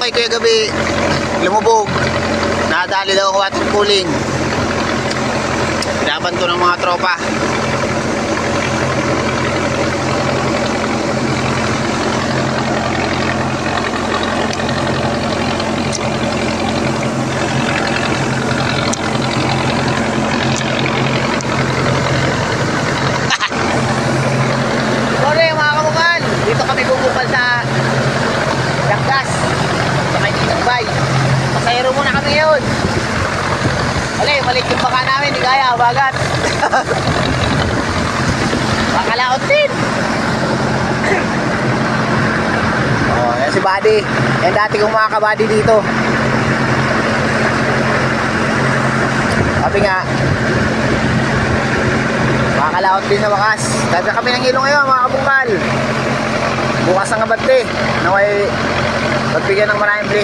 kay Kuya Gabi, lumubog. Nadali daw ang water cooling. Laban to ng mga tropa. Sorry mga kamukhan, dito kami bubukal sa Janggas sa may Titambay. Pasayro muna kami ngayon. Maliit yung baka namin, di kaya, bagat. Bakalaot din. Oh, yan si Buddy. Yan dati kong mga kabady dito. Sabi nga, makakalaot din sa wakas. Dati kami ng ilong ngayon mga kabungkal. Bukas ang abante. Naway, pagbigyan ng maraming blessing.